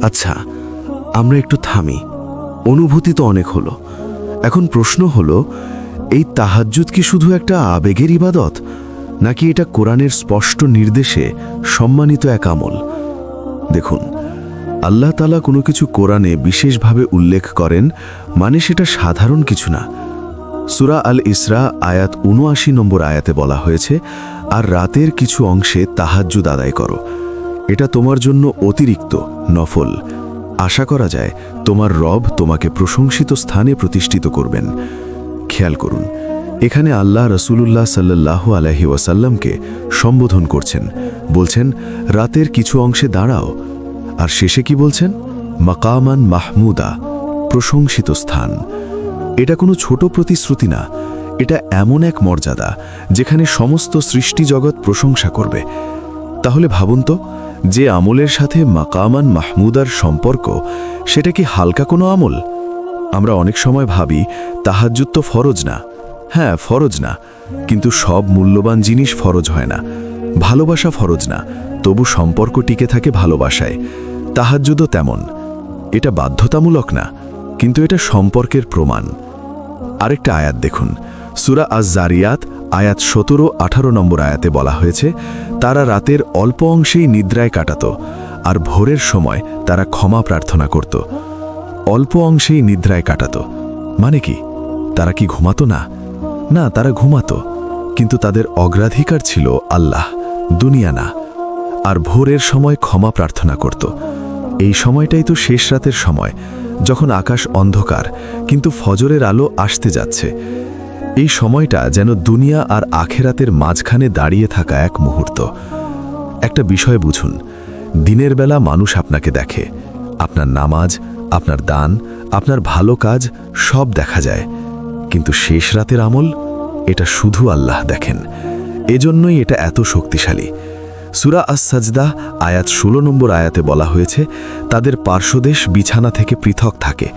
আচ্ছা, আমরা একটু থামি। অনুভূতি তো অনেক হলো। এখন প্রশ্ন হলো, এই তাহাজ্জুদ কি শুধু একটা আবেগের ইবাদত, নাকি এটা কোরআনের স্পষ্ট নির্দেশে সম্মানিত এক আমল? দেখুন, আল্লাহ তাআলা কোনো কিছু কোরআনে বিশেষভাবে উল্লেখ করেন মানে সেটা সাধারণ কিছু না। সূরা আল ইসরা আয়াত ৭৯ নম্বর আয়াতে বলা হয়েছে, আর রাতের কিছু অংশে তাহাজ্জুদ আদায় করো। এটা তোমার জন্য অতিরিক্ত, নফল। আশা করা যায় তোমার রব তোমাকে প্রশংসিত স্থানে প্রতিষ্ঠিত করবেন। খেয়াল করুন, এখানে আল্লাহ রাসূলুল্লাহ সাল্লাল্লাহু আলাইহি ওয়াসাল্লামকে সম্বোধন করছেন, বলছেন রাতের কিছু অংশে দাঁড়াও। আর শেষে কি বলছেন? মাকামান মাহমুদা, প্রশংসিত স্থান। এটা কোনো ছোট প্রতিশ্রুতি না, এটা এমন এক মর্যাদা যেখানে সমস্ত সৃষ্টি জগৎ প্রশংসা করবে। তাহলে ভাবুন তো, যে আমলের সাথে মাকামান মাহমুদার সম্পর্ক, সেটা কি হালকা কোনো আমল? আমরা অনেক সময় ভাবি তাহাজ্জুদ তো ফরজ না। হ্যাঁ, ফরজ না, কিন্তু সব মূল্যবান জিনিস ফরজ হয় না। ভালোবাসা ফরজ না, তবু সম্পর্ক টিকে থাকে ভালোবাসায়। তাহাজ্জুদও তেমন। এটা বাধ্যতামূলক না, কিন্তু এটা সম্পর্কের প্রমাণ। আরেকটা আয়াত দেখুন, সূরা আজ-জারিয়াত আয়াত ১৭-১৮ নম্বর আয়াতে বলা হয়েছে, তারা রাতের অল্প অংশেই নিদ্রায় কাটাত, আর ভোরের সময় তারা ক্ষমা প্রার্থনা করত। অল্প অংশেই নিদ্রায় কাটাত মানে কি? তারা কি ঘুমাতো না? না, তারা ঘুমাতো, কিন্তু তাদের অগ্রাধিকার ছিল আল্লাহ, দুনিয়া না। আর ভোরের সময় ক্ষমা প্রার্থনা করত। এই সময়টাই তো শেষ রাতের সময়, যখন আকাশ অন্ধকার কিন্তু ফজরের আলো আসতে যাচ্ছে। এই সময়টা যেন দুনিয়া আর আখেরাতের মাঝখানে দাঁড়িয়ে থাকা এক মুহূর্ত। একটা বিষয় বুঝুন, দিনের বেলা মানুষ আপনাকে দেখে, আপনার নামাজ, আপনার দান, আপনার ভালো কাজ সব দেখা যায়, কিন্তু শেষ রাতের আমল, এটা শুধু আল্লাহ দেখেন। এজন্যই এটা এত শক্তিশালী। সূরা আস-সাজদা আয়াত ১৬ নম্বর আয়াতে বলা হয়েছে, তাদের পার্শ্বদেশ বিছানা থেকে পৃথক থাকে,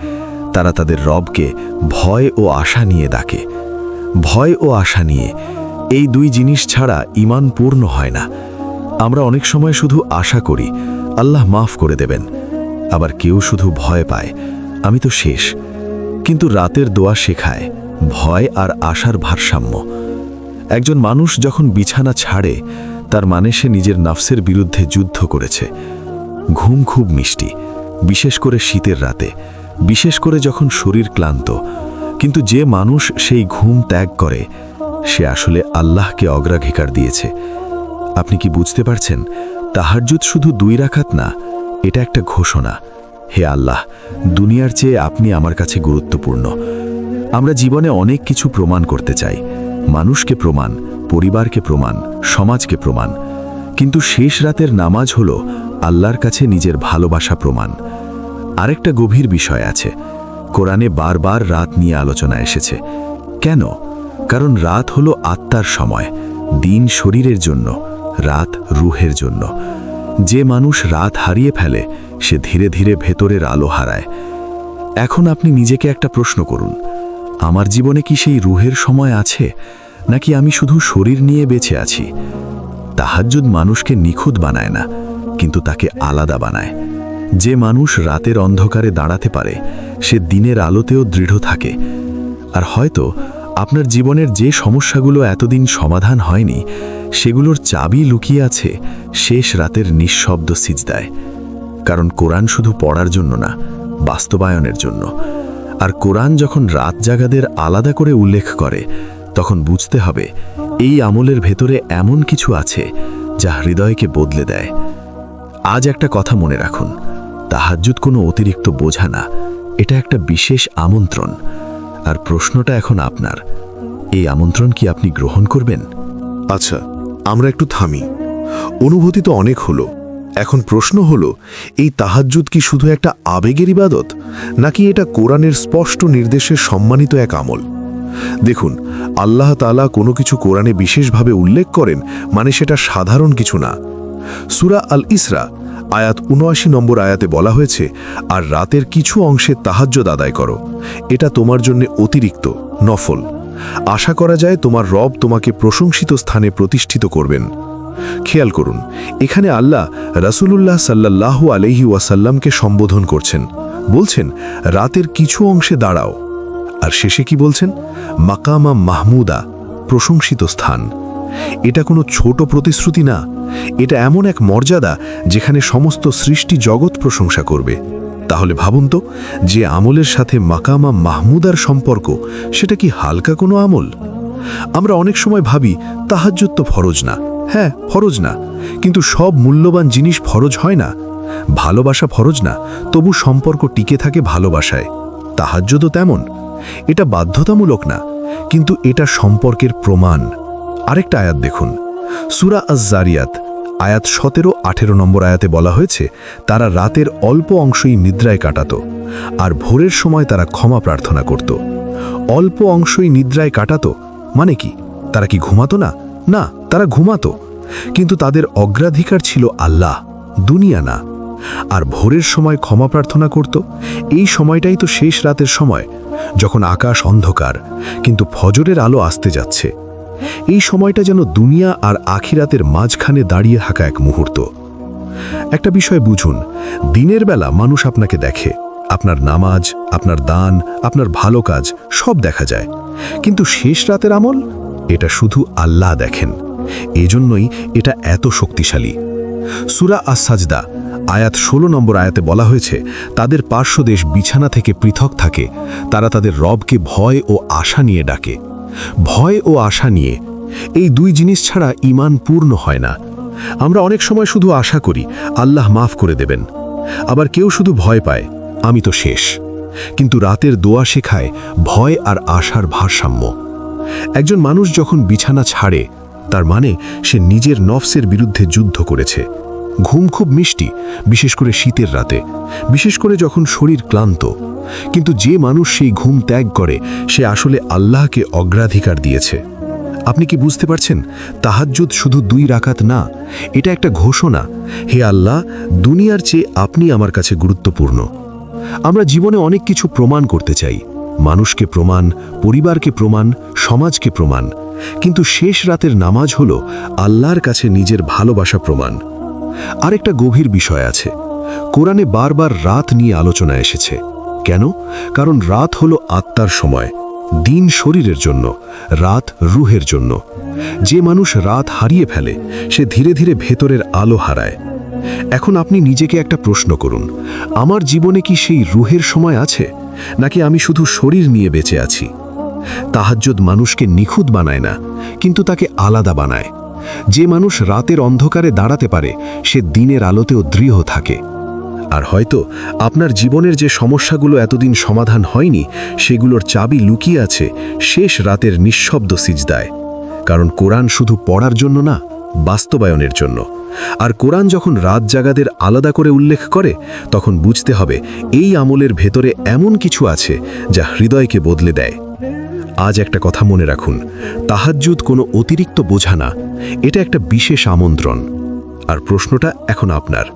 তারা তাদের রবকে ভয় ও আশা নিয়ে ডাকে। ভয় ও আশা নিয়ে, এই দুই জিনিস ছাড়া ঈমান পূর্ণ হয় না। আমরা অনেক সময় শুধু আশা করি আল্লাহ মাফ করে দেবেন, আবার কেউ শুধু ভয় পায়, আমি তো শেষ। কিন্তু রাতের দোয়া শেখায় ভয় আর আশার ভারসাম্য। একজন মানুষ যখন বিছানা ছাড়ে, তার মানে সে নিজের নফসের বিরুদ্ধে যুদ্ধ করেছে। ঘুম খুব মিষ্টি, বিশেষ করে শীতের রাতে, বিশেষ করে যখন শরীর ক্লান্ত। কিন্তু যে মানুষ সেই ঘুম ত্যাগ করে, সে আসলে আল্লাহকে অগ্রাধিকার দিয়েছে। আপনি কি বুঝতে পারছেন? তাহাজ্জুদ শুধু 2 রাকাত না, এটা একটা ঘোষণা, হে আল্লাহ, দুনিয়ার চেয়ে আপনি আমার কাছে গুরুত্বপূর্ণ। আমরা জীবনে অনেক কিছু প্রমাণ করতে চাই, মানুষকে প্রমাণ, পরিবারকে প্রমাণ, সমাজকে প্রমাণ, কিন্তু শেষ রাতের নামাজ হলো আল্লাহর কাছে নিজের ভালোবাসা প্রমাণ। আরেকটা গভীর বিষয় আছে, কোরআনে বারবার রাত নিয়ে আলোচনা এসেছে। কেন? কারণ রাত হলো আত্মার সময়, দিন শরীরের জন্য, রাত রুহের জন্য। যে মানুষ রাত হারিয়ে ফেলে, সে ধীরে ধীরে ভেতরের আলো হারায়। এখন আপনি নিজেকে একটা প্রশ্ন করুন, আমার জীবনে কি সেই রুহের সময় আছে, নাকি আমি শুধু শরীর নিয়ে বেঁচে আছি? তাহাজ্জুদ মানুষকে নিখুঁত বানায় না, কিন্তু তাকে আলাদা বানায়। যে মানুষ রাতের অন্ধকারে দাঁড়াতে পারে, সে দিনের আলোতেও দৃঢ় থাকে। আর হয়তো আপনার জীবনের যে সমস্যাগুলো এতদিন সমাধান হয়নি, সেগুলোর চাবি লুকিয়ে আছে শেষ রাতের নিঃশব্দ সিজদায়। কারণ কোরআন শুধু পড়ার জন্য না, বাস্তবায়নের জন্য। আর কোরআন যখন রাত জাগাদের আলাদা করে উল্লেখ করে, তখন বুঝতে হবে এই আমলের ভেতরে এমন কিছু আছে যা হৃদয়কে বদলে দেয়। আজ একটা কথা মনে রাখুন, তাহাজ্জুদ কোনো অতিরিক্ত বোঝা না, এটা একটা বিশেষ আমন্ত্রণ। আর প্রশ্নটা এখন আপনার, এই আমন্ত্রণ কি আপনি গ্রহণ করবেন? আচ্ছা, আমরা একটু থামি। অনুভূতি তো অনেক হলো। এখন প্রশ্ন হলো, এই তাহাজ্জুদ কি শুধু একটা আবেগের ইবাদত, নাকি এটা কোরআনের স্পষ্ট নির্দেশে সম্মানিত এক আমল? দেখুন, আল্লাহ তাআলা কোনো কিছু কোরআনে বিশেষভাবে উল্লেখ করেন মানে সেটা সাধারণ কিছু না। সূরা আল ইসরা আয়াত ৭৯ নম্বর আয়াতে বলা হয়েছে, আর রাতের কিছু অংশে তাহাজ্জুদ আদায় করো, এটা তোমার জন্য অতিরিক্ত, নফল। আশা করা যায় তোমার রব তোমাকে প্রশংসিত স্থানে প্রতিষ্ঠিত করবেন। খেয়াল করুন, এখানে আল্লাহ রাসূলুল্লাহ সাল্লাল্লাহু আলাইহি ওয়াসাল্লামকে সম্বোধন করছেন, বলছেন রাতের কিছু অংশে দাঁড়াও। আর শেষে কি বলছেন? মাকামা মাহমুদা, প্রশংসিত স্থান। এটা কোনো ছোট প্রতিশ্রুতি না, এটা এমন এক মর্যাদা যেখানে সমস্ত সৃষ্টি জগৎ প্রশংসা করবে। তাহলে ভাবুন তো, যে আমলের সাথে মাকামা মাহমুদার সম্পর্ক, সেটা কি হালকা কোনো আমল? আমরা অনেক সময় ভাবি তাহাজ্জুদ তো ফরজ না। হ্যাঁ, ফরজ না, কিন্তু সব মূল্যবান জিনিস ফরজ হয় না। ভালোবাসা ফরজ না, তবু সম্পর্ক টিকে থাকে ভালোবাসায়। তাহাজ্জুদও তেমন। এটা বাধ্যতামূলক না, কিন্তু এটা সম্পর্কের প্রমাণ। আরেকটা আয়াত দেখুন, সূরা আয-যারিয়াত আয়াত 17-18 নম্বর আয়াতে বলা হয়েছে, তারা রাতের অল্প অংশই নিদ্রায় কাটাত, আর ভোরের সময় তারা ক্ষমা প্রার্থনা করত। অল্প অংশই নিদ্রায় কাটাত মানে কি? তারা কি ঘুমাতো না? না, তারা ঘুমাতো, কিন্তু তাদের অগ্রাধিকার ছিল আল্লাহ, দুনিয়া না। আর ভোরের সময় ক্ষমা প্রার্থনা করত। এই সময়টাই তো শেষ রাতের সময়, যখন আকাশ অন্ধকার কিন্তু ফজরের আলো আসতে যাচ্ছে। এই সময়টা যেন দুনিয়া আর আখিরাতের মাঝখানে দাঁড়িয়ে থাকা এক মুহূর্ত। একটা বিষয় বুঝুন, দিনের বেলা মানুষ আপনাকে দেখে, আপনার নামাজ, আপনার দান, আপনার ভালো কাজ সব দেখা যায়, কিন্তু শেষ রাতের আমল, এটা শুধু আল্লাহ দেখেন। এজন্যই এটা এত শক্তিশালী। সূরা আস-সাজদা আয়াত 16 নম্বর আয়াতে বলা হয়েছে, তাদের পার্শ্বদেশ বিছানা থেকে পৃথক থাকে, তারা তাদের রবকে ভয় ও আশা নিয়ে ডাকে। ভয় ও আশা নিয়ে, এই দুই জিনিস ছাড়া ঈমান পূর্ণ হয় না। আমরা অনেক সময় শুধু আশা করি আল্লাহ মাফ করে দেবেন, আবার কেউ শুধু ভয় পায়, আমি তো শেষ। কিন্তু রাতের দোয়া শেখায় ভয় আর আশার ভারসাম্য। একজন মানুষ যখন বিছানা ছাড়ে, তার মানে সে নিজের নফসের বিরুদ্ধে যুদ্ধ করেছে। ঘুম খুব মিষ্টি, বিশেষ করে শীতের রাতে, বিশেষ করে যখন শরীর ক্লান্ত। কিন্তু যে মানুষ সেই ঘুম ত্যাগ করে, সে আসলে আল্লাহকে অগ্রাধিকার দিয়েছে। আপনি কি বুঝতে পারছেন? তাহাজ্জুদ শুধু 2 রাকাত না, এটা একটা ঘোষণা, হে আল্লাহ, দুনিয়ার চেয়ে আপনি আমার কাছে গুরুত্বপূর্ণ। আমরা জীবনে অনেক কিছু প্রমাণ করতে চাই, মানুষকে প্রমাণ, পরিবারকে প্রমাণ, সমাজকে প্রমাণ, কিন্তু শেষ রাতের নামাজ হলো আল্লাহর কাছে নিজের ভালোবাসা প্রমাণ। আরেকটা গভীর বিষয় আছে, কোরআনে বারবার রাত নিয়ে আলোচনা এসেছে। কেন? কারণ রাত হলো আত্মার সময়, দিন শরীরের জন্য, রাত রুহের জন্য। যে মানুষ রাত হারিয়ে ফেলে, সে ধীরে ধীরে ভেতরের আলো হারায়। এখন আপনি নিজেকে একটা প্রশ্ন করুন, আমার জীবনে কি সেই রুহের সময় আছে, নাকি আমি শুধু শরীর নিয়ে বেঁচে আছি? তাহাজ্জুদ মানুষকে নিখুঁত বানায় না, কিন্তু তাকে আলাদা বানায়। যে মানুষ রাতের অন্ধকারে দাঁড়াতে পারে, সে দিনের আলোতেও দৃঢ় থাকে। আর হয়তো আপনার জীবনের যে সমস্যাগুলো এতদিন সমাধান হয়নি, সেগুলোর চাবি লুকিয়ে আছে শেষ রাতের নিঃশব্দ সিজদায়। কারণ কোরআন শুধু পড়ার জন্য না, বাস্তবায়নের জন্য। আর কোরআন যখন রাত জাগাদের আলাদা করে উল্লেখ করে, তখন বুঝতে হবে এই আমলের ভেতরে এমন কিছু আছে যা হৃদয়কে বদলে দেয়। আজ একটা কথা মনে রাখুন, তাহাজ্জুদ কোনো অতিরিক্ত বোঝা না, এটা একটা বিশেষ আমন্ত্রণ। আর প্রশ্নটা এখন আপনার,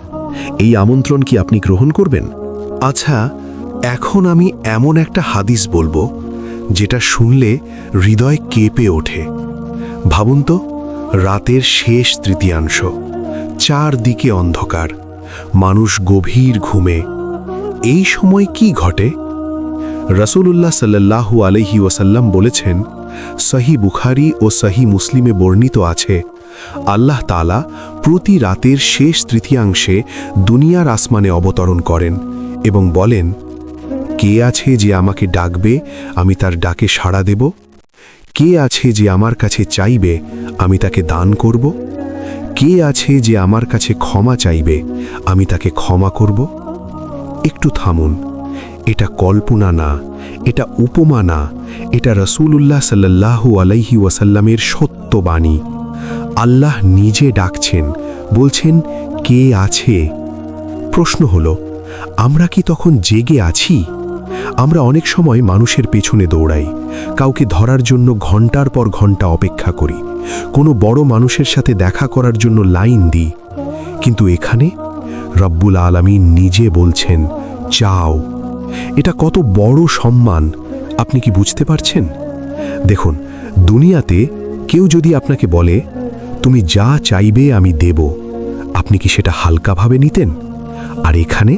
এই আমন্ত্রণ কি আপনি গ্রহণ করবেন? আচ্ছা, এখন আমি এমন একটা হাদিস বলবো যেটা শুনলে হৃদয় কেঁপে ওঠে। ভাবুন তো, রাতের শেষ তৃতীয়াংশ, চারদিকে অন্ধকার, মানুষ গভীর ঘুমে। এই সময় কি ঘটে? রাসূলুল্লাহ সাল্লাল্লাহু আলাইহি ওয়াসাল্লাম বলেছেন, সহিহ বুখারী ও সহিহ মুসলিমে বর্ণিত আছে, আল্লাহ তাআলা প্রতি রাতের শেষ তৃতীয়াংশে দুনিয়ার আসমানে অবতরণ করেন এবং বলেন, কে আছে যে আমাকে ডাকবে, আমি তার ডাকে সাড়া দেব? কে আছে যে আমার কাছে চাইবে, আমি তাকে দান করব? কে আছে যে আমার কাছে ক্ষমা চাইবে, আমি তাকে ক্ষমা করব? একটু থামুন, এটা কল্পনা না, এটা উপমা না, এটা রাসূলুল্লাহ সাল্লাল্লাহু আলাইহি ওয়াসাল্লামের সত্য বাণী। আল্লাহ নিজে ডাকছেন, বলছেন, কে আছে? প্রশ্ন হলো, আমরা কি তখন জেগে আছি? আমরা অনেক সময় মানুষের পেছনে দৌড়াই, কাউকে ধরার জন্য ঘন্টার পর ঘন্টা অপেক্ষা করি, কোনো বড় মানুষের সাথে দেখা করার জন্য লাইন দিই। কিন্তু এখানে রব্বুল আলামিন নিজে বলছেন, চাও। এটা কত বড় সম্মান, আপনি কি বুঝতে পারছেন? দেখুন, দুনিয়াতে কেউ যদি আপনাকে বলে তুমি যা চাইবে আমি দেব, আপনি কি সেটা হালকাভাবে নিতেন? আর এখানে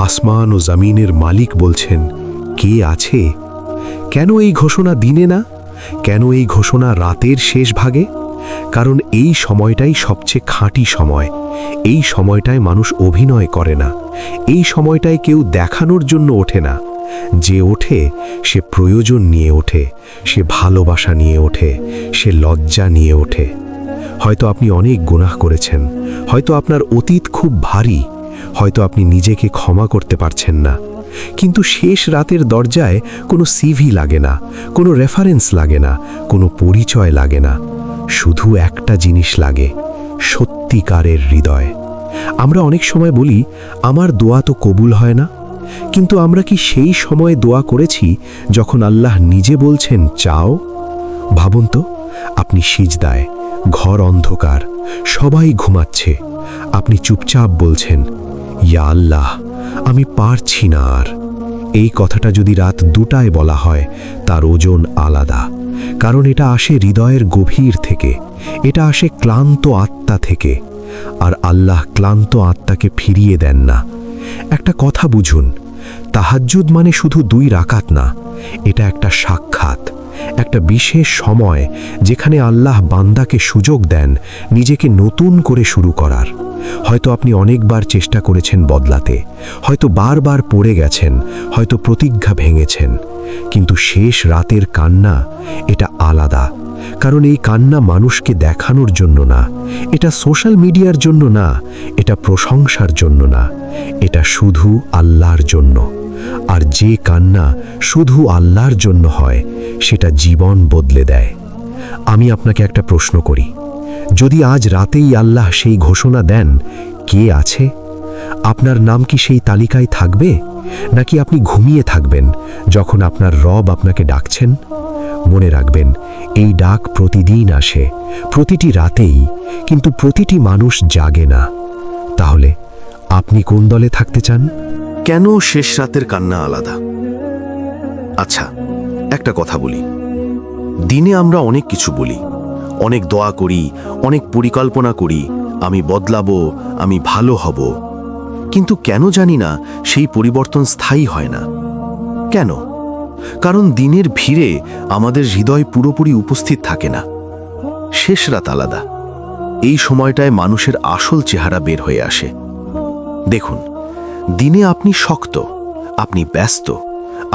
আসমান ও জমিনের মালিক বলছেন, কে আছে? কেন এই ঘোষণা দিনে না? কেন এই ঘোষণা রাতের শেষ ভাগে? কারণ এই সময়টাই সবচেয়ে খাঁটি সময়। এই সময়টায় মানুষ অভিনয় করে না। এই সময়টায় কেউ দেখানোর জন্য ওঠে না। যে ওঠে সে প্রয়োজন নিয়ে ওঠে, সে ভালোবাসা নিয়ে ওঠে, সে লজ্জা নিয়ে ওঠে। হয়তো আপনি অনেক গুনাহ করেছেন, হয়তো আপনার অতীত খুব ভারী, হয়তো আপনি নিজেকে ক্ষমা করতে পারছেন না, কিন্তু শেষ রাতের দরজায় কোনো সিভি লাগে না, কোনো রেফারেন্স লাগে না, কোনো পরিচয় লাগে না। শুধু একটা জিনিস লাগে, সত্যিকারের হৃদয়। আমরা অনেক সময় বলি, আমার দোয়া তো কবুল হয় না, কিন্তু আমরা কি সেই সময়ে দোয়া করেছি যখন আল্লাহ নিজে বলছেন চাও? ভাবুন তো, আপনি সিজদায়, ঘর অন্ধকার, সবাই ঘুমাচ্ছে, আপনি চুপচাপ বলছেন, ইয়া আল্লাহ, আমি পারছি না আর। এই কথাটা যদি রাত 2টায় বলা হয়, তার ওজন আলাদা, কারণ এটা আসে হৃদয়ের গভীর থেকে, এটা আসে ক্লান্ত আত্মা থেকে। আর আল্লাহ ক্লান্ত আত্মাকে ফিরিয়ে দেন না। একটা কথা বুঝুন, তাহাজ্জুদ মানে শুধু 2 রাকাত না, এটা একটা সাক্ষাৎ, একটা বিশেষ সময় যেখানে আল্লাহ বান্দাকে সুযোগ দেন নিজেকে নতুন করে শুরু করার। হয়তো আপনি অনেকবার চেষ্টা করেছেন বদলাতে, হয়তো বারবার পড়ে গেছেন, হয়তো প্রতিজ্ঞা ভেঙেছেন, কিন্তু শেষ রাতের কান্না এটা আলাদা। কারণ এই কান্না মানুষকে দেখানোর জন্য না, এটা সোশ্যাল মিডিয়ার জন্য না, এটা প্রশংসার জন্য না, এটা শুধু আল্লাহর জন্য। আর যে কান্না শুধু আল্লাহর জন্য হয়, সেটা জীবন বদলে দেয়। আমি আপনাকে একটা প্রশ্ন করি, যদি আজ রাতেই আল্লাহ সেই ঘোষণা দেন, কে আছে? আপনার নাম কি সেই তালিকায় থাকবে, নাকি আপনি ঘুমিয়ে থাকবেন যখন আপনার রব আপনাকে ডাকছেন? মনে রাখবেন, এই ডাক প্রতিদিন আসে, প্রতিটি রাতেই, কিন্তু প্রতিটি মানুষ জাগে না। তাহলে আপনি কোন দলে থাকতে চান? কেন শেষ রাতের কান্না আলাদা? আচ্ছা, একটা কথা বলি, দিনে আমরা অনেক কিছু বলি, অনেক দোয়া করি, অনেক পরিকল্পনা করি, আমি বদলাবো, আমি ভালো হব, কিন্তু কেন জানি না সেই পরিবর্তন স্থায়ী হয় না। কেন? কারণ দিনের ভিড়ে আমাদের হৃদয় পুরোপুরি উপস্থিত থাকে না। শেষ রাত আলাদা, এই সময়টায় মানুষের আসল চেহারা বের হয়ে আসে। দেখুন, দিনে আপনি শক্ত, আপনি ব্যস্ত,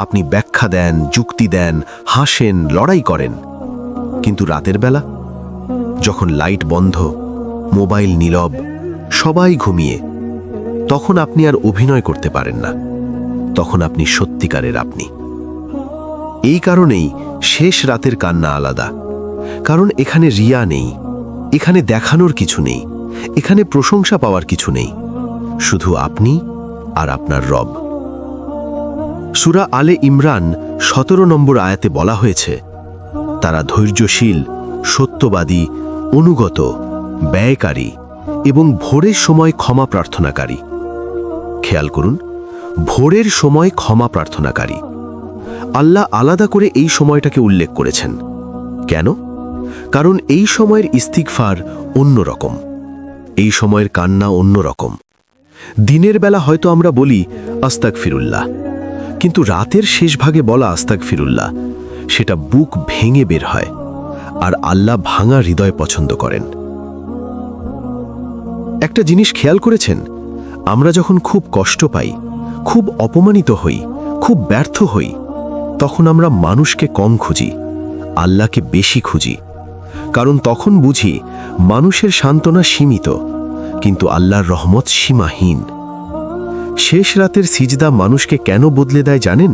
আপনি ব্যাখ্যা দেন, যুক্তি দেন, হাসেন, লড়াই করেন, কিন্তু রাতের বেলা, যখন লাইট বন্ধ, মোবাইল নীরব, সবাই ঘুমিয়ে, তখন আপনি আর অভিনয় করতে পারেন না, তখন আপনি সত্যিকারের আপনি। এই কারণেই শেষ রাতের কান্না আলাদা, কারণ এখানে রিয়া নেই, এখানে দেখানোর কিছু নেই, এখানে প্রশংসা পাওয়ার কিছু নেই, শুধু আপনি আর আপনার রব। সূরা আলে ইমরান 17 নম্বর আয়াতে বলা হয়েছে, তারা ধৈর্যশীল, সত্যবাদী, অনুগত, ব্যয়কারী এবং ভোরের সময় ক্ষমা প্রার্থনাকারী। খেয়াল করুন, ভোরের সময় ক্ষমা প্রার্থনাকারী। আল্লাহ আলাদা করে এই সময়টাকে উল্লেখ করেছেন। কেন? কারণ এই সময়ের ইস্তিগফার অন্যরকম, এই সময়ের কান্না অন্যরকম। দিনের বেলা হয়তো আমরা বলি আস্তাগফিরুল্লাহ, কিন্তু রাতের শেষ ভাগে বলা আস্তাগফিরুল্লাহ, সেটা বুক ভেঙে বের হয়, আর আল্লাহ ভাঙা হৃদয় পছন্দ করেন। একটা জিনিস খেয়াল করেছেন, আমরা যখন খুব কষ্ট পাই, খুব অপমানিত হই, খুব ব্যর্থ হই, তখন আমরা মানুষকে কম খুঁজি, আল্লাহকে বেশি খুঁজি। কারণ তখন বুঝি মানুষের সান্ত্বনা সীমিত, কিন্তু আল্লাহর রহমত সীমাহীন। শেষ রাতের সিজদা মানুষকে কেন বদলে দেয় জানেন?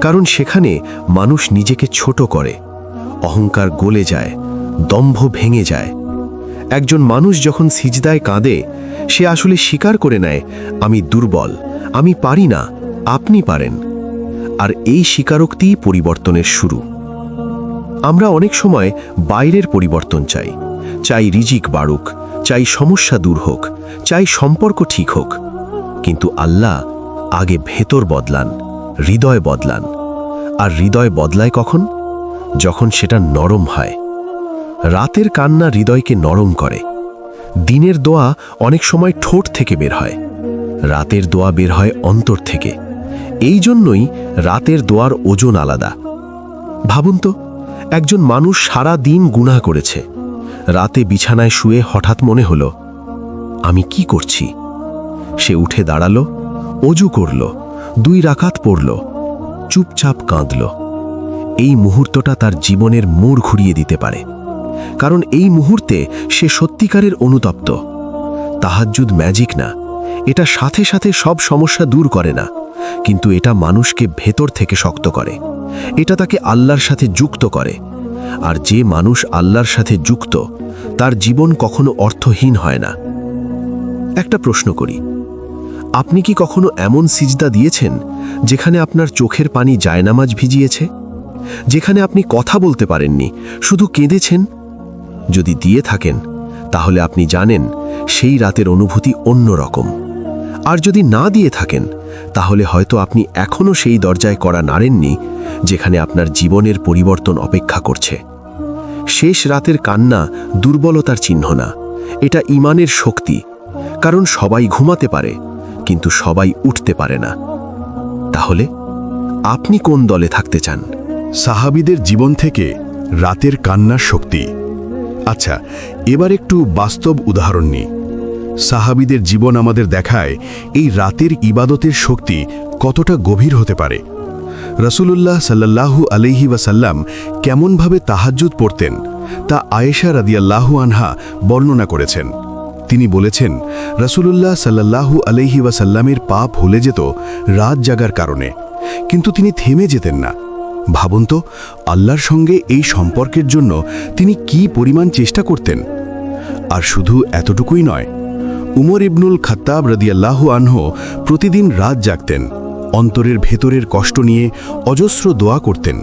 কারণ সেখানে মানুষ নিজেকে ছোট করে, অহংকার গলে যায়, দম্ভ ভেঙে যায়। একজন মানুষ যখন সিজদায় কাঁদে, সে আসলে স্বীকার করে নেয়, আমি দুর্বল, আমি পারি না, আপনি পারেন। আর এই স্বীকারোক্তিই পরিবর্তনের শুরু। আমরা অনেক সময় বাইরের পরিবর্তন চাই, চাই রিজিক বাড়ুক, চাই সমস্যা দূর হোক, চাই সম্পর্ক ঠিক হোক, কিন্তু আল্লাহ আগে ভেতর বদলান, হৃদয় বদলান। আর হৃদয় বদলায় কখন? যখন সেটা নরম হয়। রাতের কান্না হৃদয়কে নরম করে। দিনের দোয়া অনেক সময় ঠোঁট থেকে বের হয়, রাতের দোয়া বের হয় অন্তর থেকে। এই জন্যই রাতের দোয়ার ওজন আলাদা। ভাবুন তো, একজন মানুষ সারা দিন গুনাহ করেছে, রাতে বিছানায় শুয়ে হঠাৎ মনে হলো, আমি কি করছি? সে উঠে দাঁড়ালো, অজু করল, 2 রাকাত পড়ল, চুপচাপ কাঁদল। এই মুহূর্তটা তার জীবনের মোড় ঘুরিয়ে দিতে পারে, কারণ এই মুহূর্তে সে সত্যিকারের অনুতপ্ত। তাহাজ্জুদ ম্যাজিক না, এটা সাথে সাথে সব সমস্যা দূর করে না, কিন্তু এটা মানুষকে ভেতর থেকে শক্ত করে। এটা তাকে আল্লাহর সাথে যুক্ত করে। আর যে মানুষ আল্লাহর সাথে যুক্ত, তার জীবন কখনো অর্থহীন হয় না। একটা প্রশ্ন করি, আপনি কি কখনো এমন সিজদা দিয়েছেন যেখানে আপনার চোখের পানি জায়নামাজ ভিজিয়েছে, যেখানে আপনি কথা বলতে পারেননি, শুধু কেঁদেছেন? যদি দিয়ে থাকেন, তাহলে আপনি জানেন সেই রাতের অনুভূতি অন্যরকম। আর যদি না দিয়ে থাকেন, তাহলে হয়তো আপনি এখনো সেই দরজায় কড়া নাড়েননি যেখানে আপনার জীবনের পরিবর্তন অপেক্ষা করছে। শেষ রাতের কান্না দুর্বলতার চিহ্ন না, এটা ঈমানের শক্তি। কারণ সবাই ঘুমাতে পারে, কিন্তু সবাই উঠতে পারে না। তাহলে আপনি কোন দলে থাকতে চান? সাহাবীদের জীবন থেকে রাতের কান্নার শক্তি। আচ্ছা, এবার একটু বাস্তব উদাহরণ নিই। সাহাবীদের জীবন আমাদের দেখায় এই রাতের ইবাদতের শক্তি কতটা গভীর হতে পারে। রাসূলুল্লাহ সাল্লাল্লাহু আলাইহি ওয়াসাল্লাম কেমনভাবে তাহাজ্জুদ পড়তেন তা আয়েশা রাদিয়াল্লাহু আনহা বর্ণনা করেছেন। তিনি বলেছেন, রাসূলুল্লাহ সাল্লাল্লাহু আলাইহি ওয়াসাল্লামের পা ভুলে যেত রাত জাগার কারণে, কিন্তু তিনি থেমে যেতেন না। ভাবুন তো, আল্লাহর সঙ্গে এই সম্পর্কের জন্য তিনি কি পরিমাণ চেষ্টা করতেন। আর শুধু এতটুকুই নয়, উমর ইবনুল খাত্তাব রাদিয়াল্লাহু আনহু প্রতিদিন রাত জাগতেন, অন্তরের ভেতরের কষ্ট নিয়ে অজস্র দোয়া করতেন।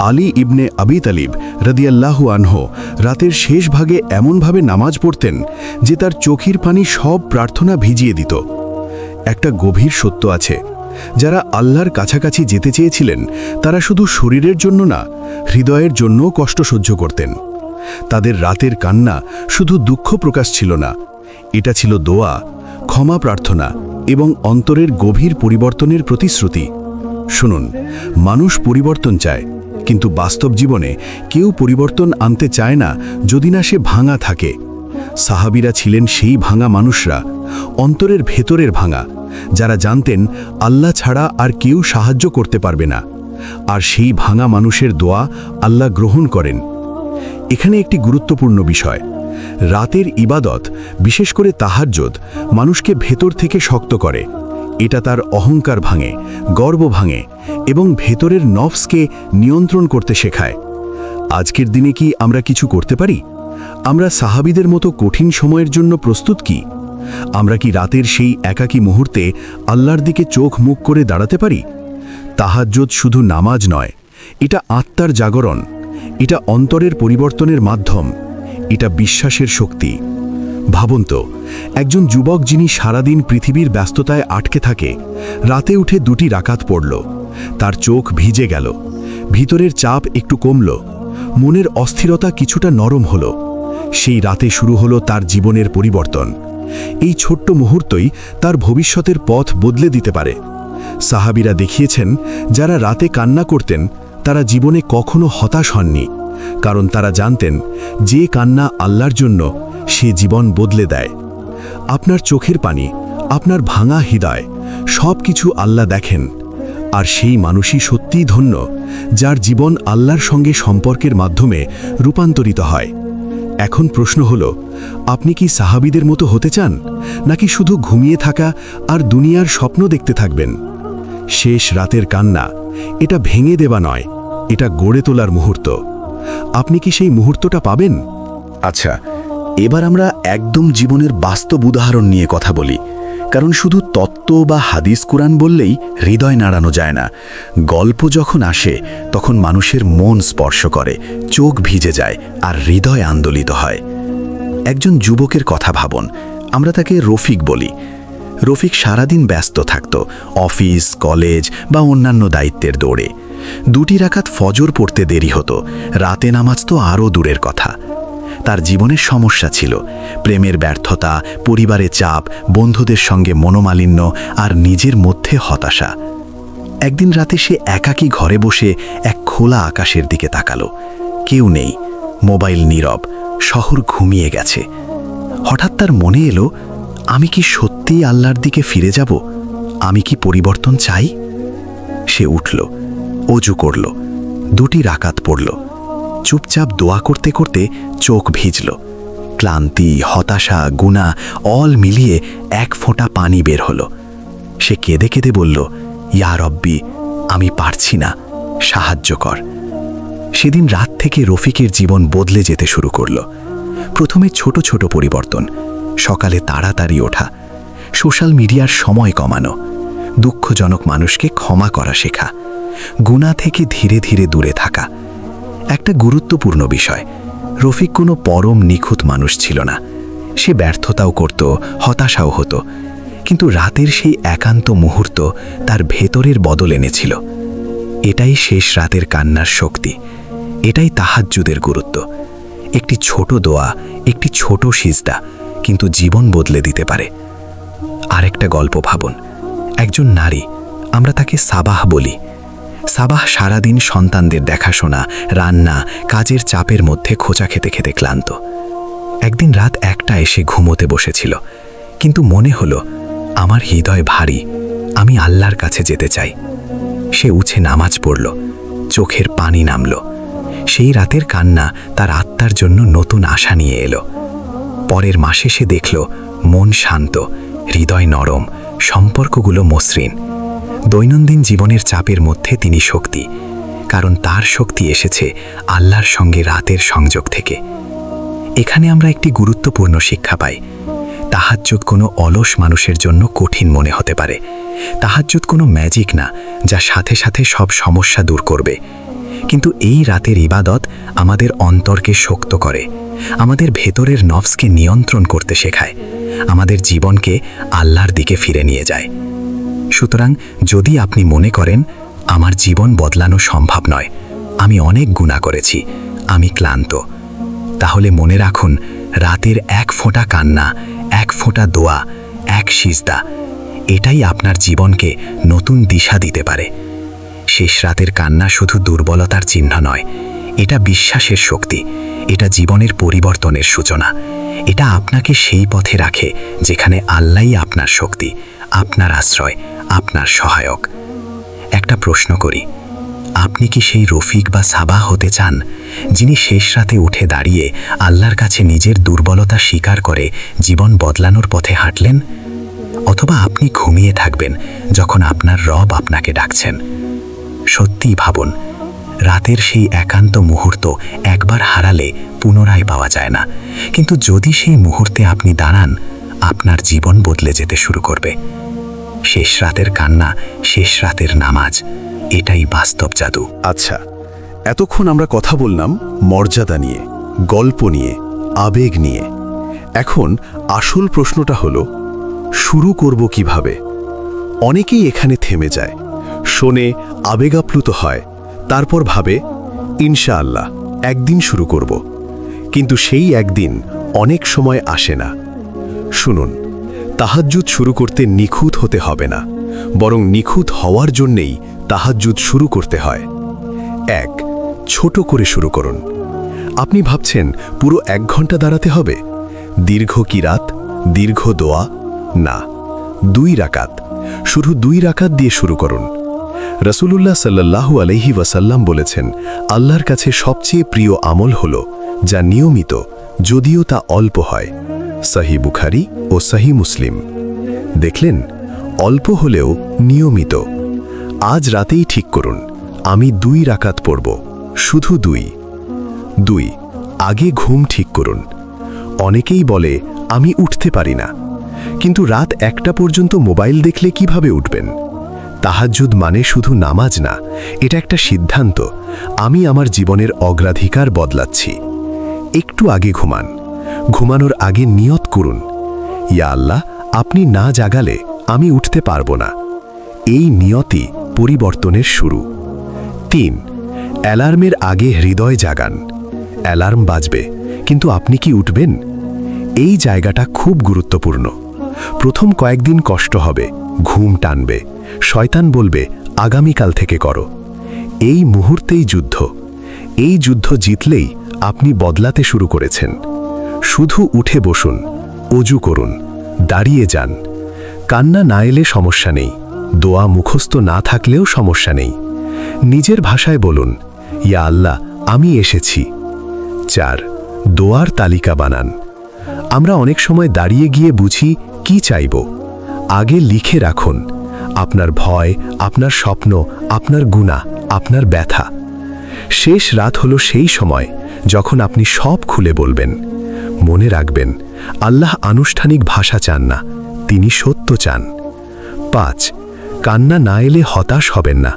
আলী ইবনে আবি তালিব রাদিয়াল্লাহু আনহু রাতের শেষ ভাগে এমনভাবে নামাজ পড়তেন যে তার চোখের পানি সব প্রার্থনা ভিজিয়ে দিত। একটা গভীর সত্য আছে, যারা আল্লাহর কাছাকাছি যেতে চেয়েছিলেন তারা শুধু শরীরের জন্য না, হৃদয়ের জন্যও কষ্ট সহ্য করতেন। তাদের রাতের কান্না শুধু দুঃখ প্রকাশ ছিল না, এটা ছিল দোয়া, ক্ষমা প্রার্থনা এবং অন্তরের গভীর পরিবর্তনের প্রতিশ্রুতি। শুনুন, মানুষ পরিবর্তন চায়, কিন্তু বাস্তব জীবনে কেউ পরিবর্তন আনতে চায় না যদি না সে ভাঙা থাকে। সাহাবীরা ছিলেন সেই ভাঙা মানুষরা, অন্তরের ভেতরের ভাঙা, যারা জানতেন আল্লাহ ছাড়া আর কেউ সাহায্য করতে পারবে না। আর সেই ভাঙা মানুষের দোয়া আল্লাহ গ্রহণ করেন। এখানে একটি গুরুত্বপূর্ণ বিষয়, রাতের ইবাদত, বিশেষ করে তাহাজ্জুদ, মানুষকে ভেতর থেকে শক্ত করে। এটা তার অহংকার ভাঙে, গর্ব ভাঙে এবং ভেতরের নফসকে নিয়ন্ত্রণ করতে শেখায়। আজকের দিনে কি আমরা কিছু করতে পারি? আমরা সাহাবীদের মতো কঠিন সময়ের জন্য প্রস্তুত কি? আমরা কি রাতের সেই একাকী মুহূর্তে আল্লাহর দিকে চোখ মুখ করে দাঁড়াতে পারি? তাহাজ্জুদ শুধু নামাজ নয়, এটা আত্মার জাগরণ, এটা অন্তরের পরিবর্তনের মাধ্যম, এটা বিশ্বাসের শক্তি। ভাবুন তো, একজন যুবক যিনি সারাদিন পৃথিবীর ব্যস্ততায় আটকে থাকে, রাতে উঠে 2 রাকাত পড়ল, তার চোখ ভিজে গেল, ভিতরের চাপ একটু কমল, মনের অস্থিরতা কিছুটা নরম হলো। সেই রাতে শুরু হলো তার জীবনের পরিবর্তন। এই ছোট্ট মুহূর্তই তার ভবিষ্যতের পথ বদলে দিতে পারে। সাহাবীরা দেখিয়েছেন, যারা রাতে কান্না করতেন তারা জীবনে কখনো হতাশ হননি, কারণ তারা জানতেন যে কান্না আল্লাহর জন্য সে জীবন বদলে দেয়। আপনার চোখের পানি, আপনার ভাঙা হৃদয়, সব কিছু আল্লাহ দেখেন। আর সেই মানুষই সত্যিই ধন্য, যার জীবন আল্লাহর সঙ্গে সম্পর্কের মাধ্যমে রূপান্তরিত হয়। এখন প্রশ্ন হলো, আপনি কি সাহাবীদের মতো হতে চান, নাকি শুধু ঘুমিয়ে থাকা আর দুনিয়ার স্বপ্ন দেখতে থাকবেন? শেষ রাতের কান্না, এটা ভেঙে দেওয়া নয়, এটা গড়ে তোলার মুহূর্ত। আপনি কি সেই মুহূর্তটা পাবেন? আচ্ছা, এবার আমরা একদম জীবনের বাস্তব উদাহরণ নিয়ে কথা বলি, কারণ শুধু তত্ত্ব বা হাদিস কুরআন বললেই হৃদয় নাড়ানো যায় না। গল্প যখন আসে তখন মানুষের মন স্পর্শ করে, চোখ ভিজে যায় আর হৃদয় আন্দোলিত হয়। একজন যুবকের কথা ভাবুন, আমরা তাকে রফিক বলি। রফিক সারাদিন ব্যস্ত থাকত, অফিস, কলেজ বা অন্যান্য দায়িত্বের দৌড়ে। 2 রাকাত ফজর পড়তে দেরি হতো, রাতে নামাজ তো আরও দূরের কথা। তার জীবনের সমস্যা ছিল প্রেমের ব্যর্থতা, পরিবারের চাপ, বন্ধুদের সঙ্গে মনোমালিন্য আর নিজের মধ্যে হতাশা। একদিন রাতে সে একাকী ঘরে বসে এক খোলা আকাশের দিকে তাকালো। কেউ নেই, মোবাইল নীরব, শহর ঘুমিয়ে গেছে। হঠাৎ তার মনে এলো, আমি কি সত্যিই আল্লাহর দিকে ফিরে যাব? আমি কি পরিবর্তন চাই? সে উঠল, অজু করল, 2 রাকাত পড়ল। চুপচাপ দোয়া করতে করতে চোখ ভিজল। ক্লান্তি, হতাশা, গুনাহ অল মিলিয়ে 1 ফোঁটা পানি বের হলো। সে কেঁদে কেঁদে বলল, ইয়া রব্বি, আমি পারছি না, সাহায্য কর। সেদিন রাত থেকে রফিকের জীবন বদলে যেতে শুরু করল। প্রথমে ছোট ছোট পরিবর্তন, সকালে তাড়াতাড়ি ওঠা, সোশ্যাল মিডিয়ার সময় কমানো, দুঃখজনক মানুষকে ক্ষমা করা শেখা, গুনাহ থেকে ধীরে ধীরে দূরে থাকা। একটা গুরুত্বপূর্ণ বিষয়, রফিক কোনো পরম নিখুঁত মানুষ ছিল না। সে ব্যর্থতাও করত, হতাশাও হতো, কিন্তু রাতের সেই একান্ত মুহূর্ত তার ভেতরের বদল এনেছিল। এটাই শেষ রাতের কান্নার শক্তি, এটাই তাহাজ্জুদের গুরুত্ব। একটি ছোট দোয়া, একটি ছোট সিজদা, কিন্তু জীবন বদলে দিতে পারে। আরেকটা গল্প ভাবুন, একজন নারী, আমরা তাকে সাবাহ বলি। সাবাহ সারাদিন সন্তানদের দেখাশোনা, রান্না, কাজের চাপের মধ্যে খোঁচা খেতে খেতে ক্লান্ত। একদিন রাত 1টায় এসে ঘুমোতে বসেছিল, কিন্তু মনে হলো আমার হৃদয় ভারী, আমি আল্লাহর কাছে যেতে চাই। সে উঠে নামাজ পড়ল, চোখের পানি নামল। সেই রাতের কান্না তার আত্মার জন্য নতুন আশা নিয়ে এলো। পরের মাসে সে দেখল মন শান্ত, হৃদয় নরম, সম্পর্কগুলো মসৃণ। দৈনন্দিন জীবনের চাপের মধ্যে তিনি শক্তি, কারণ তার শক্তি এসেছে আল্লাহর সঙ্গে রাতের সংযোগ থেকে। এখানে আমরা একটি গুরুত্বপূর্ণ শিক্ষা পাই। তাহাজ্জুদ কোনো অলস মানুষের জন্য কঠিন মনে হতে পারে। তাহাজ্জুদ কোনো ম্যাজিক না যা সাথে সাথে সব সমস্যা দূর করবে। কিন্তু এই রাতের ইবাদত আমাদের অন্তরকে শক্ত করে, আমাদের ভেতরের নফসকে নিয়ন্ত্রণ করতে শেখায়, আমাদের জীবনকে আল্লাহর দিকে ফিরে নিয়ে যায়। সুতরাং যদি আপনি মনে করেন আমার জীবন বদলানো সম্ভব নয়, আমি অনেক গুনাহ করেছি, আমি ক্লান্ত, তাহলে মনে রাখুন, রাতের 1 ফোঁটা কান্না, 1 ফোঁটা দোয়া, 1 সিজদা, এটাই আপনার জীবনকে নতুন দিশা দিতে পারে। শেষ রাতের কান্না শুধু দুর্বলতার চিহ্ন নয়, এটা বিশ্বাসের শক্তি, এটা জীবনের পরিবর্তনের সূচনা। এটা আপনাকে সেই পথে রাখে যেখানে আল্লাহই আপনার শক্তি, আপনার আশ্রয়, আপনার সহায়ক। একটা প্রশ্ন করি, আপনি কি সেই রফিক বা সাবাহ হতে চান, যিনি শেষ রাতে উঠে দাঁড়িয়ে আল্লাহর কাছে নিজের দুর্বলতা স্বীকার করে জীবন বদলানোর পথে হাঁটলেন? অথবা আপনি ঘুমিয়ে থাকবেন যখন আপনার রব আপনাকে ডাকছেন? সত্যিই ভাবুন, রাতের সেই একান্ত মুহূর্ত একবার হারালে পুনরায় পাওয়া যায় না, কিন্তু যদি সেই মুহূর্তে আপনি দাঁড়ান, আপনার জীবন বদলে যেতে শুরু করবে। শেষ রাতের কান্না, শেষ রাতের নামাজ, এটাই বাস্তব জাদু। আচ্ছা, এতক্ষণ আমরা কথা বললাম মর্যাদা নিয়ে, গল্প নিয়ে, আবেগ নিয়ে। এখন আসল প্রশ্নটা হলো, শুরু করব কিভাবে? অনেকেই এখানে থেমে যায়, শোনে, আবেগাপ্লুত হয়, তারপর ভাবে ইনশাআল্লাহ একদিন শুরু করব। কিন্তু সেই একদিন অনেক সময় আসে না। শুনুন, তাহাজ্জুদ শুরু করতে নিখুঁত হতে হবে না, বরং নিখুঁত হওয়ার জন্যেই তাহাজ্জুদ শুরু করতে হয়। 1, ছোট করে শুরু করুন। আপনি ভাবছেন পুরো 1 ঘন্টা দাঁড়াতে হবে? দীর্ঘ কিরাত, দীর্ঘ দোয়া না, 2 রাকাত, শুধু 2 রাকাত দিয়ে শুরু করুন। রাসূলুল্লাহ সাল্লাল্লাহু আলাইহি ওয়াসাল্লাম বলেছেন, আল্লাহর কাছে সবচেয়ে প্রিয় আমল হলো যা নিয়মিত, যদিও তা অল্প হয়। সহিহ বুখারী ও সহিহ মুসলিম। দেখলেন, অল্প হলেও নিয়মিত। আজ রাতেই ঠিক করুন, আমি 2 রাকাত পড়ব, শুধু 2। আগে ঘুম ঠিক করুন। অনেকেই বলে আমি উঠতে পারি না, কিন্তু রাত 1টা পর্যন্ত মোবাইল দেখলে কিভাবে উঠবেন? তাহাজ্জুদ মানে শুধু নামাজ না, এটা একটা সিদ্ধান্ত। আমি আমার জীবনের অগ্রাধিকার বদলাচ্ছি। একটু আগে ঘুমান। ঘুমানোর আগে নিয়ত করুন, ইয়া আল্লাহ, আপনি না জাগালে আমি উঠতে পারবো না। এই নিয়তি পরিবর্তনের শুরু। 3, অ্যালার্মের আগে হৃদয় জাগান। অ্যালার্ম বাজবে, কিন্তু আপনি কি উঠবেন? এই জায়গাটা খুব গুরুত্বপূর্ণ। প্রথম কয়েকদিন কষ্ট হবে, ঘুম টানবে, শয়তান বলবে আগামীকাল থেকে করো। এই মুহূর্তেই যুদ্ধ। এই যুদ্ধ জিতলেই আপনি বদলাতে শুরু করেছেন। শুধু উঠে বসুন, অজু করুন, দাঁড়িয়ে যান। কান্না না এলে সমস্যা নেই, দোয়া মুখস্থ না থাকলেও সমস্যা নেই। নিজের ভাষায় বলুন, ইয়া আল্লাহ, আমি এসেছি। 4, দোয়ার তালিকা বানান। আমরা অনেক সময় দাঁড়িয়ে গিয়ে বুঝি কি চাইব। আগে লিখে রাখুন আপনার ভয়, আপনার স্বপ্ন, আপনার গুনাহ, আপনার ব্যথা। শেষ রাত হলো সেই সময় যখন আপনি সব খুলে বলবেন। মনে রাখবেন, আল্লাহ আনুষ্ঠানিক ভাষা চান না, তিনি সত্য চান। 5, কান্না না এলে হতাশ হবেন না।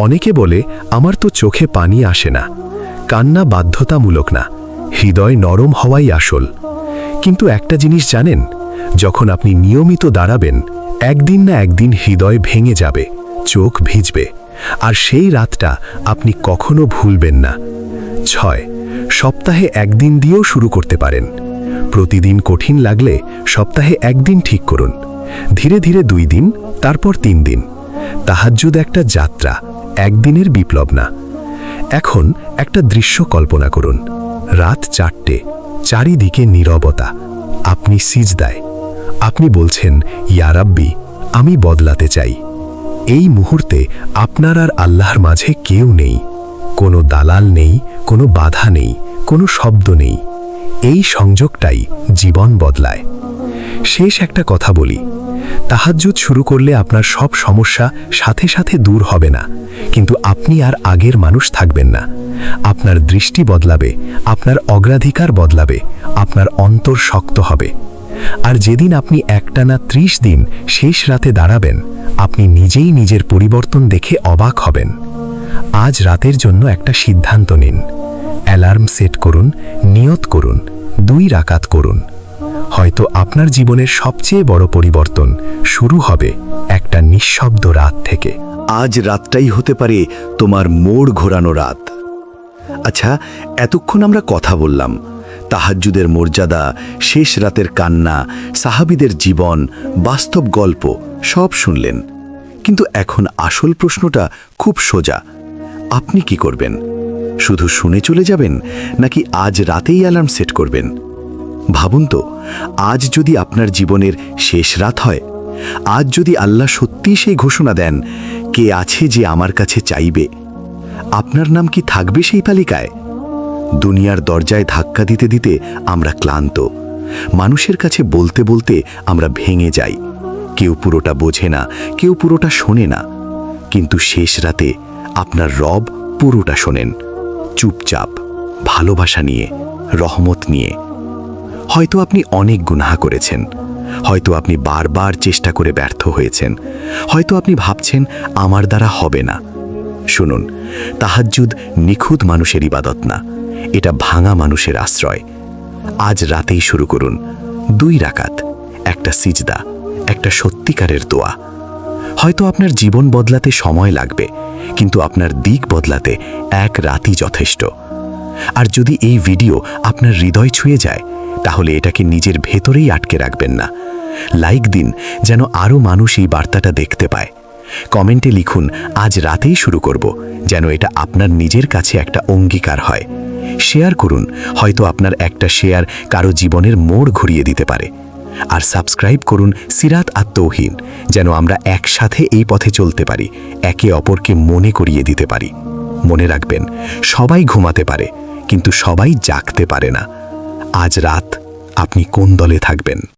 অনেকে বলে আমার তো চোখে পানি আসে না। কান্না বাধ্যতামূলক না, হৃদয় নরম হওয়াই আসল। কিন্তু একটা জিনিস জানেন, যখন আপনি নিয়মিত দাঁড়াবেন, একদিন না একদিন হৃদয় ভেঙে যাবে, চোখ ভিজবে, আর সেই রাতটা আপনি কখনো ভুলবেন না। 6, সপ্তাহে একদিন দিয়েও শুরু করতে পারেন। প্রতিদিন কঠিন লাগলে সপ্তাহে একদিন ঠিক করুন, ধীরে ধীরে 2 দিন, তারপর 3 দিন। তাহাজ্জুদ একটা যাত্রা, একদিনের বিপ্লব না। এখন একটা দৃশ্য কল্পনা করুন। রাত 4টে, চারিদিকে নীরবতা, আপনি সিজদায়। আপনি বলছেন, ইয়া রাব্বি, আমি বদলাতে চাই। এই মুহূর্তে আপনার আর আল্লাহর মাঝে কেউ নেই, কোনো দালাল নেই, কোনো বাধা নেই, কোনো শব্দ নেই। এই সংযোগটাই জীবন বদলায়। শেষ একটা কথা বলি, তাহাজ্জুদ শুরু করলে আপনার সব সমস্যা সাথে সাথে দূর হবে না, কিন্তু আপনি আর আগের মানুষ থাকবেন না। আপনার দৃষ্টি বদলাবে, আপনার অগ্রাধিকার বদলাবে, আপনার অন্তর শক্ত হবে। আর যেদিন আপনি একটানা 30 দিন শেষ রাতে দাঁড়াবেন, আপনি নিজেই নিজের পরিবর্তন দেখে অবাক হবেন। আজ রাতের জন্য একটা সিদ্ধান্ত নিন। অ্যালার্ম সেট করুন, নিয়ত করুন, 2 রাকাত করুন। হয়তো আপনার জীবনের সবচেয়ে বড় পরিবর্তন শুরু হবে একটা নিঃশব্দ রাত থেকে। আজ রাতটাই হতে পারে তোমার মোড় ঘোরানো রাত। আচ্ছা, এতক্ষণ আমরা কথা বললাম তাহাজ্জুদের মর্যাদা, শেষ রাতের কান্না, সাহাবীদের জীবন, বাস্তব গল্প সব শুনলেন। কিন্তু এখন আসল প্রশ্নটা খুব সোজা। আপনি কি করবেন? শুধু শুনে চলে যাবেন, নাকি আজ রাতেই অ্যালার্ম সেট করবেন? ভাবুন তো, আজ যদি আপনার জীবনের শেষ রাত হয়, আজ যদি আল্লাহ সত্যি সেই ঘোষণা দেন, কে আছে যে আমার কাছে চাইবে, আপনার নাম কি থাকবে সেই তালিকায়? দুনিয়ার দরজায় ধাক্কা দিতে দিতে আমরা ক্লান্ত, মানুষের কাছে বলতে বলতে আমরা ভেঙে যাই। কেউ পুরোটা বোঝে না, কেউ পুরোটা শোনে না। কিন্তু শেষ রাতে আপনার রব পুরোটা শোনেন, চুপচাপ, ভালোবাসা নিয়ে, রহমত নিয়ে। হয়তো আপনি অনেক গুনাহ করেছেন, হয়তো আপনি বারবার চেষ্টা করে ব্যর্থ হয়েছেন, হয়তো আপনি ভাবছেন আমার দ্বারা হবে না। শুনুন, তাহাজ্জুদ নিখুঁত মানুষের ইবাদত না, এটা ভাঙা মানুষের আশ্রয়। আজ রাতেই শুরু করুন, 2 রাকাত, একটা সিজদা, একটা সত্যিকারের দোয়া। হয়তো আপনার জীবন বদলাতে সময় লাগবে, কিন্তু আপনার দিক বদলাতে 1 রাতই যথেষ্ট। আর যদি এই ভিডিও আপনার হৃদয় ছুঁয়ে যায়, তাহলে এটাকে নিজের ভেতরেই আটকে রাখবেন না। লাইক দিন, যেন আরও মানুষ এই বার্তাটা দেখতে পায়। কমেন্টে লিখুন, আজ রাতেই শুরু করব, যেন এটা আপনার নিজের কাছে একটা অঙ্গীকার হয়। শেয়ার করুন, হয়তো আপনার একটা শেয়ার কারো জীবনের মোড় ঘুরিয়ে দিতে পারে। আর সাবস্ক্রাইব করুন সিরাত আত-তৌহিদ, যেন আমরা একসাথে এই পথে চলতে পারি, একে অপরকে মনে করিয়ে দিতে পারি। মনে রাখবেন, সবাই ঘুমাতে পারে, কিন্তু সবাই জাগতে পারে না। আজ রাত আপনি কোন দলে থাকবেন?